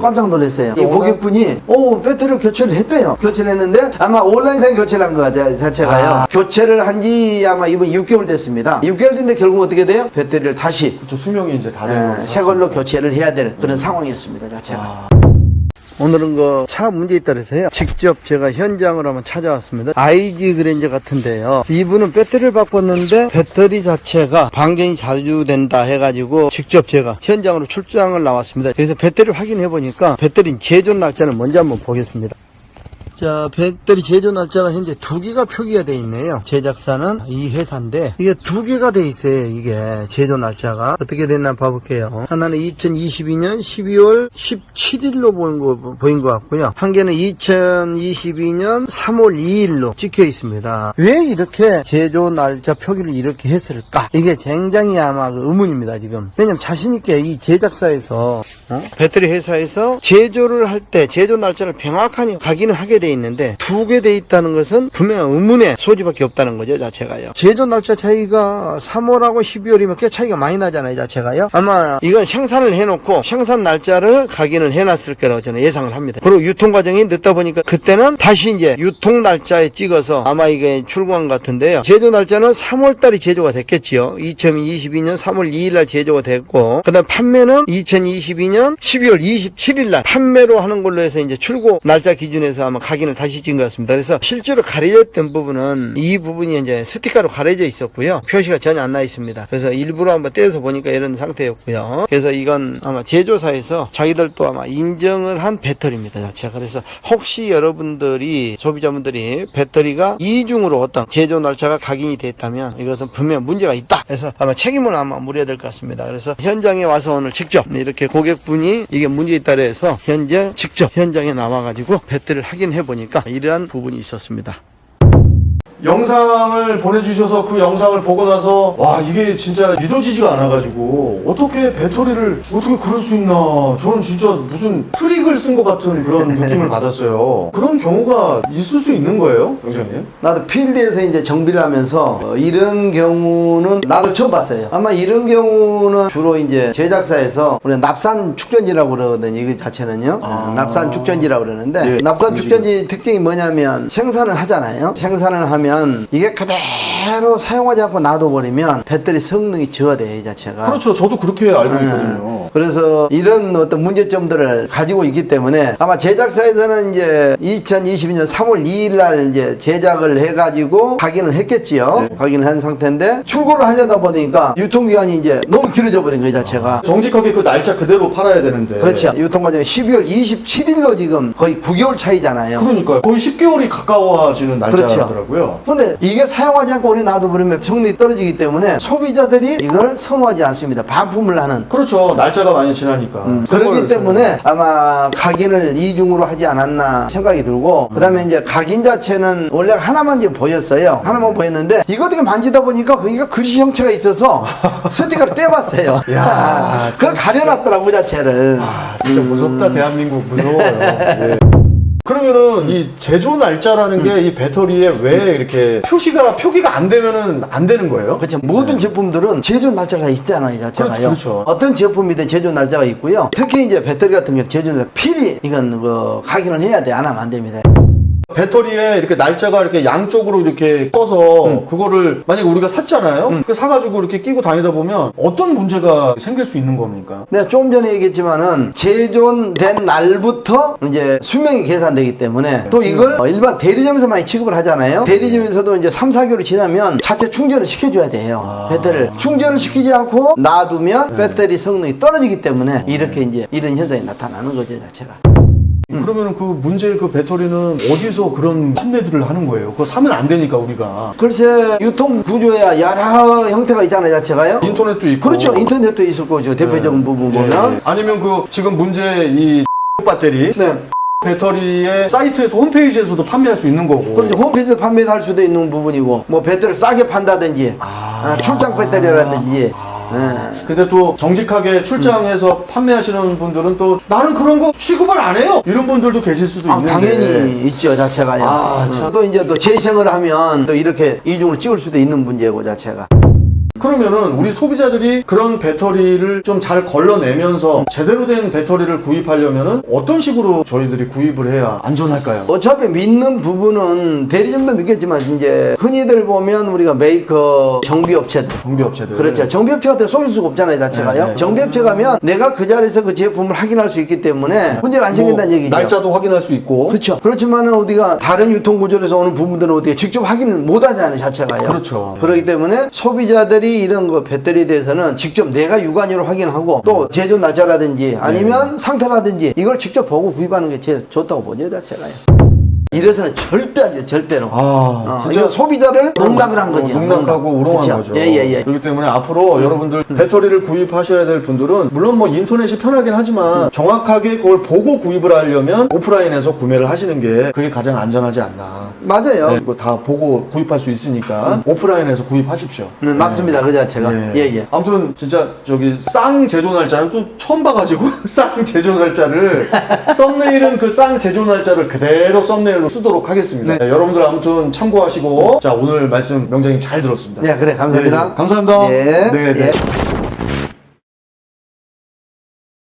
깜짝 놀랐어요. 이 고객분이 배터리를 교체를 했대요. 교체를 했는데 아마 온라인상에 교체를 한 거 자체가요. 교체를 한 지 아마 이번 6개월 됐습니다. 6개월 됐는데 결국 어떻게 돼요? 배터리를 다시 그렇죠. 수명이 이제 다 되는 새 걸로 교체를 해야 될 그런 상황이었습니다. 자체가. 오늘은 그 차 문제에 따라서요. 직접 제가 현장으로 한번 찾아왔습니다. IG 그랜저 같은데요. 이분은 배터리를 바꿨는데 배터리 자체가 방전이 자주 된다 해가지고 직접 제가 현장으로 출장을 나왔습니다. 그래서 배터리를 확인해 보니까 배터리 제조 날짜를 먼저 한번 보겠습니다. 자, 배터리 제조 날짜가 현재 2개가 표기가 되어 있네요. 제작사는 이 회사인데 이게 2개가 되어 있어요. 이게 제조 날짜가 어떻게 됐나 봐볼게요. 하나는 2022년 12월 17일로 보인 것 같고요. 한 개는 2022년 3월 2일로 찍혀 있습니다. 왜 이렇게 제조 날짜 표기를 이렇게 했을까? 이게 굉장히 아마 의문입니다. 지금. 왜냐면 자신있게 이 제작사에서 배터리 회사에서 제조를 할 때 제조 날짜를 명확하게 확인을 하게 돼 있는데 2개 돼 있다는 것은 분명 의문의 소지밖에 없다는 거죠. 자체가요. 제조 날짜 차이가 3월하고 12월이면 꽤 차이가 많이 나잖아요. 자체가요. 아마 이건 생산을 해놓고 생산 날짜를 각인을 해놨을 거라고 저는 예상을 합니다. 그리고 유통 과정이 늦다 보니까 그때는 다시 이제 유통 날짜에 찍어서 아마 이게 출고한 것 같은데요. 제조 날짜는 3월달이 제조가 됐겠지요. 2022년 3월 2일날 제조가 됐고 그 다음 판매는 2022년 12월 27일날 판매로 하는 걸로 해서 이제 출고 날짜 기준에서 아마 각인을 다시 찍은 것 같습니다. 그래서 실제로 가려졌던 부분은 이 부분이 이제 스티커로 가려져 있었고요. 표시가 전혀 안 나 있습니다. 그래서 일부러 한번 떼서 보니까 이런 상태였고요. 그래서 이건 아마 제조사에서 자기들도 아마 인정을 한 배터리입니다. 자체가. 그래서 혹시 여러분들이 소비자분들이 배터리가 이중으로 어떤 제조 날짜가 각인이 됐다면 이것은 분명 문제가 있다. 그래서 아마 책임을 아마 물어야 될 것 같습니다. 그래서 현장에 와서 오늘 직접 이렇게 고객분이 이게 문제에 따라서 현재 직접 현장에 나와가지고 배터리를 확인해 보니까 이러한 부분이 있었습니다. 영상을 보내주셔서 그 영상을 보고 나서 와 이게 진짜 믿어지지가 않아가지고 어떻게 배터리를 어떻게 그럴 수 있나 저는 진짜 무슨 트릭을 쓴 것 같은 그런 느낌을 받았어요. 그런 경우가 있을 수 있는 거예요, 영장님? 나도 필드에서 이제 정비를 하면서 이런 경우는 나도 처음 봤어요. 아마 이런 경우는 주로 이제 제작사에서 우리 납산 축전지라고 그러거든요. 이거 자체는요. 납산 축전지라고 그러는데 예, 납산 축전지 특징이 뭐냐면 생산을 하잖아요. 생산을 하면 이게 그대로 사용하지 않고 놔둬버리면 배터리 성능이 저하돼요. 이 자체가. 그렇죠. 저도 그렇게 알고 있거든요. 그래서 이런 어떤 문제점들을 가지고 있기 때문에 아마 제작사에서는 이제 2022년 3월 2일 날 이제 제작을 해가지고 확인을 했겠지요. 네. 확인을 한 상태인데 출고를 하려다 보니까 유통기한이 이제 너무 길어져 버린 거예요. 자체가. 정직하게 그 날짜 그대로 팔아야 되는데. 그렇죠. 유통과정이 12월 27일로 지금 거의 9개월 차이잖아요. 그러니까요. 거의 10개월이 가까워지는 날짜더라고요. 근데 이게 사용하지 않고 오래 놔둬버리면 성능이 떨어지기 때문에 소비자들이 이걸 선호하지 않습니다. 반품을 하는. 그렇죠. 날짜가 많이 지나니까. 그렇기 때문에 아마 각인을 이중으로 하지 않았나 생각이 들고 그 다음에 이제 각인 자체는 원래 하나만 이제 보였어요. 하나만 보였는데 이거 어떻게 만지다 보니까 거기가 글씨 형체가 있어서 스티커를 떼봤어요. 야, 그걸 가려놨더라고 자체를. 진짜 무섭다. 대한민국 무서워요. 예. 그러면은 이 제조 날짜라는 게 이 배터리에 왜 이렇게 표기가 안 되면은 안 되는 거예요? 그렇죠. 모든 제품들은 제조 날짜가 있잖아요, 자체가요. 그렇죠. 어떤 제품이든 제조 날짜가 있고요. 특히 이제 배터리 같은 경우 제조 날짜 필히 이건 각인을 해야 돼. 안 하면 안 됩니다. 배터리에 이렇게 날짜가 이렇게 양쪽으로 이렇게 써서 그거를 만약에 우리가 샀잖아요. 그 사가지고 이렇게 끼고 다니다 보면 어떤 문제가 생길 수 있는 겁니까? 내가 조금 전에 얘기했지만은 제조된 날부터 이제 수명이 계산되기 때문에 또 이걸 일반 대리점에서 많이 취급을 하잖아요. 대리점에서도 이제 3, 4개월이 지나면 자체 충전을 시켜줘야 돼요. 배터리를 충전을 시키지 않고 놔두면 배터리 성능이 떨어지기 때문에 이렇게 이제 이런 현상이 나타나는 거죠, 자체가. 그러면은 그 문제의 그 배터리는 어디서 그런 판매들을 하는 거예요? 그거 사면 안 되니까 우리가. 글쎄 유통 구조야 여러 형태가 있잖아요, 자체가요. 인터넷도 있고. 그렇죠. 인터넷도 있을 거죠. 대표적인 부분 보면. 예. 아니면 그 지금 문제 이 배터리. 네. 배터리의 사이트에서 홈페이지에서도 판매할 수 있는 거고. 그렇죠. 홈페이지에서 판매할 수도 있는 부분이고 뭐 배터리를 싸게 판다든지 출장 배터리라든지 근데 또 정직하게 출장해서 판매하시는 분들은 또 나는 그런 거 취급을 안 해요 이런 분들도 계실 수도 있는데. 당연히 있죠, 자체가요. 또 이제 또 재생을 하면 또 이렇게 이중으로 찍을 수도 있는 문제고, 자체가. 그러면은 우리 소비자들이 그런 배터리를 좀 잘 걸러내면서 제대로 된 배터리를 구입하려면은 어떤 식으로 저희들이 구입을 해야 안전할까요? 어차피 믿는 부분은 대리점도 믿겠지만 이제 흔히들 보면 우리가 메이커 정비업체들 정비업체들. 그렇죠. 정비업체 같은 데 속일 수가 없잖아요, 자체가요. 네. 정비업체 가면 내가 그 자리에서 그 제품을 확인할 수 있기 때문에 문제는 안 생긴다는 얘기죠. 날짜도 확인할 수 있고. 그렇죠. 그렇지만은 우리가 다른 유통구조에서 오는 부분들은 어떻게 직접 확인을 못 하잖아요, 자체가요. 그렇죠. 그렇기 때문에 소비자들이 이런 거 배터리에 대해서는 직접 내가 육안으로 확인하고 또 제조 날짜라든지 아니면 상태라든지 이걸 직접 보고 구입하는 게 제일 좋다고 보죠, 자체가요. 이래서는 절대 안 돼요, 절대로. 진짜 이거 소비자를 농락을 한 거지. 농락하고 우롱한 그렇죠. 거죠. 예. 그렇기 때문에 앞으로 여러분들 배터리를 구입하셔야 될 분들은 물론 뭐 인터넷이 편하긴 하지만 정확하게 그걸 보고 구입을 하려면 오프라인에서 구매를 하시는 게 그게 가장 안전하지 않나. 맞아요. 네, 그거 다 보고 구입할 수 있으니까 오프라인에서 구입하십시오. 맞습니다, 그 자체가. 예. 아무튼 진짜 저기 쌍 제조 날짜는 좀 처음 봐가지고 쌍 제조 날짜를 썸네일은 그 쌍 제조 날짜를 그대로 썸네일로 쓰도록 하겠습니다. 네, 여러분들 아무튼 참고하시고 자 오늘 말씀 명장님 잘 들었습니다. 네, 그래, 감사합니다. 네, 감사합니다. 예. 네.